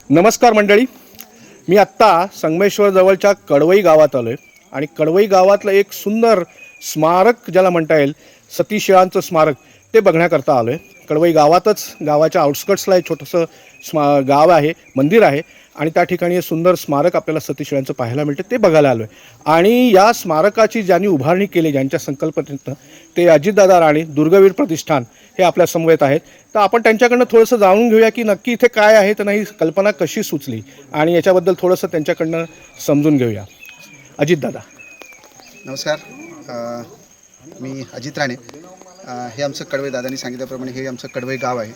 नमस्कार मंडळी, मी आत्ता संगमेश्वर जवळच्या कडवई गावात आलो आहे आणि कडवई गावातलं एक सुंदर स्मारक ज्याला म्हणता येईल सतीशिळांचं स्मारक ते बघण्याकरता आलो आहे. कडवई गावातच गावाच्या आउटस्कट्सला एक छोटंसं गाव आहे, मंदिर आहे आणि त्या ठिकाणी हे सुंदर स्मारक आपल्याला सतीशिळांचं पाहायला मिळतं, ते बघायला आलो आहे. आणि या स्मारकाची ज्यांनी उभारणी केली, ज्यांच्या संकल्पनेतनं, ते अजितदादा राणे दुर्गवीर प्रतिष्ठान हे आपल्या समवेत आहेत. तर आपण त्यांच्याकडनं थोडंसं जाणून घेऊया की नक्की इथे काय आहे, तर नाही कल्पना कशी सुचली आणि याच्याबद्दल थोडंसं त्यांच्याकडनं समजून घेऊया. अजितदादा. नमस्कार. मी अजित राणे. हे आमचं कडवई, दादांनी सांगितल्याप्रमाणे हे आमचं कडवई गाव आहे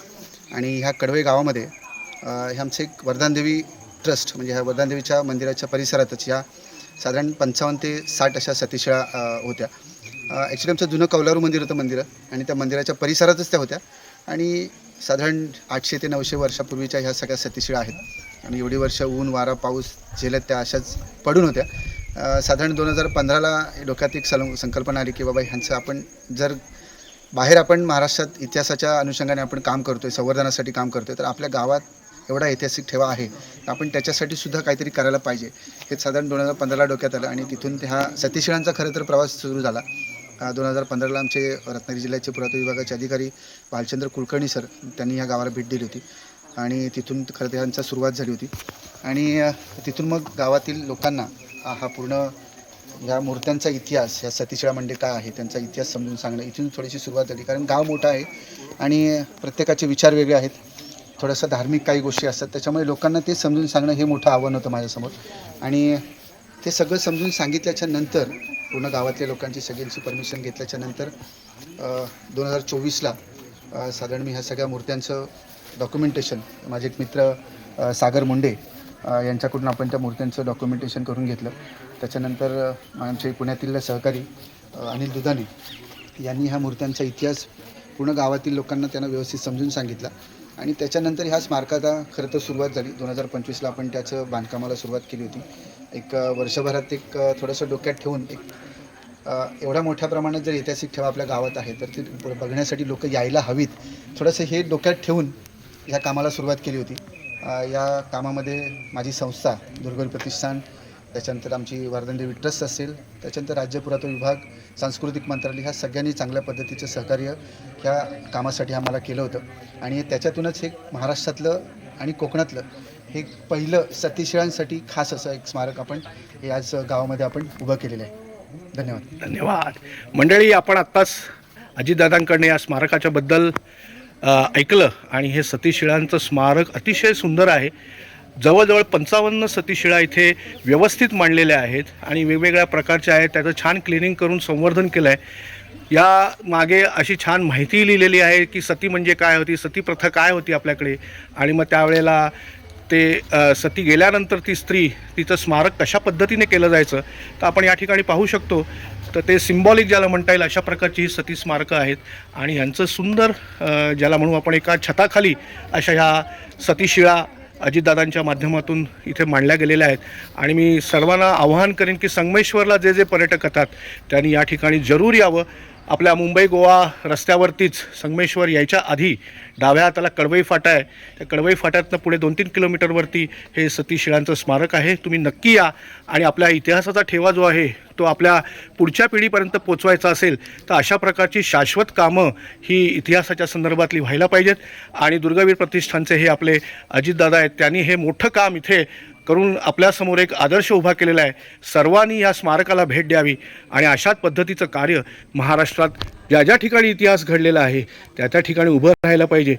आणि ह्या कडवई गावामध्ये हे आमचं एक वरदानदेवी ट्रस्ट, म्हणजे ह्या वरदानदेवीच्या मंदिराच्या परिसरातच ह्या साधारण 55 ते 60 अशा सतीशिळा होत्या. ॲक्च्युली आमचं जुनं कौलारू मंदिर होतं मंदिरं, आणि त्या मंदिराच्या परिसरातच त्या होत्या आणि साधारण 800 ते 900 वर्षापूर्वीच्या ह्या सगळ्या सतीशिळा आहेत. आणि एवढी वर्ष ऊन वारा पाऊस झेलत त्या अशाच पडून होत्या. साधारण 2015ला डोक्यात एक संकल्पना आली की बाबा ह्यांचं आपण जर बाहेर आपण महाराष्ट्रात इतिहासाच्या अनुषंगाने आपण काम करतो आहे, संवर्धनासाठी काम करतो आहे, तर आपल्या गावात एवढा ऐतिहासिक ठेवा आहे, आपण त्याच्यासाठी सुद्धा काहीतरी करायला पाहिजे. हे साधारण 2015ला डोक्यात आलं आणि तिथून ह्या सतीशिळांचा खरं तर प्रवास सुरू झाला. 2015ला आमचे रत्नागिरी जिल्ह्याचे पुरातत्व विभागाचे अधिकारी भालचंद्र कुलकर्णी सर, त्यांनी ह्या गावाला भेट दिली होती आणि तिथून खरं तर ह्यांचा सुरुवात झाली होती. आणि तिथून मग गावातील लोकांना हा पूर्ण ह्या मूर्त्यांचा इतिहास, ह्या सतीशिळा म्हणजे काय आहे, त्यांचा इतिहास समजून सांगणं, इथून थोडीशी सुरुवात झाली. कारण गाव मोठं आहे आणि प्रत्येकाचे विचार वेगळे आहेत, थोडंसं धार्मिक काही गोष्टी असतात, त्याच्यामुळे लोकांना ते समजून सांगणं हे मोठं आव्हान होतं माझ्यासमोर. आणि ते सगळं समजून सांगितल्याच्या नंतर, पूर्ण गावातल्या लोकांची सगळ्यांची परमिशन घेतल्याच्या नंतर 2024ला साधारण मी ह्या सगळ्या मूर्त्यांचं डॉक्युमेंटेशन, माझे एक मित्र सागर मुंडे यांच्याकडून आपण त्या मूर्त्यांचं डॉक्युमेंटेशन करून घेतलं. त्याच्यानंतर आमचे पुण्यातील सहकारी अनिल दुधाने यांनी ह्या मूर्त्यांचा इतिहास पूर्ण गावातील लोकांना त्यांना व्यवस्थित समजून सांगितला. आणि त्याच्यानंतर ह्या स्मारकाला खरं तर सुरुवात झाली. 2025ला आपण त्याचं बांधकामाला सुरुवात केली होती. एक वर्षभरात एक थोडंसं डोक्यात ठेवून एवढ्या मोठ्या प्रमाणात जर ऐतिहासिक ठेवा आपल्या गावात आहे तर ते बघण्यासाठी लोक यायला हवीत, थोडंसं हे डोक्यात ठेवून ह्या कामाला सुरुवात केली होती. या कामामध्ये माझी संस्था दुर्गवीर प्रतिष्ठान, त्याच्यानंतर आमची वरदानदेवी ट्रस्ट असेल, त्याच्यानंतर राज्य पुरातत्व विभाग, सांस्कृतिक मंत्रालय, ह्या सगळ्यांनी चांगल्या पद्धतीचं सहकार्य ह्या कामासाठी आम्हाला केलं होतं. आणि त्याच्यातूनच हे महाराष्ट्रातलं आणि कोकणातलं हे पहिलं सतीशिळांसाठी खास असं एक स्मारक आपण याच गावामध्ये आपण उभं केलेलं आहे. धन्यवाद. मंडळी, आपण आत्ताच अजितदादांकडनं या स्मारकाच्या बद्दल ऐकलं आणि हे सतीशिळांचं स्मारक अतिशय सुंदर आहे. जवळजवळ 55 सतीशिळा इथे व्यवस्थित मांडलेल्या आहेत आणि वेगवेगळ्या प्रकारच्या आहेत. त्याचं छान क्लिनिंग करून संवर्धन केलं आहे. या मागे अशी छान माहिती लिहिलेली आहे की सती म्हणजे काय होती, सती प्रथा काय होती आपल्याकडे, आणि मग त्यावेळेला ते सती गेल्यानंतर ती स्त्री, तिचं स्मारक कशा पद्धतीने केलं जायचं, तर आपण या ठिकाणी पाहू शकतो. तर ते सिम्बॉलिक ज्याला म्हणता येईल अशा प्रकारची ही सती स्मारकं आहेत आणि ह्यांचं सुंदर ज्याला म्हणू आपण एका छताखाली अशा ह्या सतीशिळा अजितदादांच्या माध्यमातून इथे मांडल्या गेलेल्या आहेत. आणि मी सर्वांना आवाहन करेन की संगमेश्वरला जे जे पर्यटक येतात त्यांनी या ठिकाणी जरूर यावं. आपल्या मुंबई गोवा रस्त्यावरतीच संगमेश्वर यायच्या आधी डाव्या हाताला कडवई फाटा आहे. त्या कडवई फाट्यातनं पुढे 2-3 किलोमीटरवरती हे सतीशिळांचं स्मारक आहे. तुम्ही नक्की या आणि आपल्या इतिहासाचा ठेवा जो आहे तो आपल्या पुढच्या पिढीपर्यंत पोचवायचा असेल तर अशा प्रकारची शाश्वत कामं ही इतिहासाच्या संदर्भातली व्हायला पाहिजेत. आणि दुर्गवीर प्रतिष्ठानचे हे आपले अजितदादा आहेत, त्यांनी हे मोठं काम इथे करून आपल्यासमोर एक आदर्श उभा केलेला आहे. सर्वांनी या स्मारकाला भेट द्यावी आणि अशाच पद्धतीचं कार्य महाराष्ट्रात ज्या ज्या ठिकाणी इतिहास घडलेला आहे त्या त्या ठिकाणी उभं राहायला पाहिजे.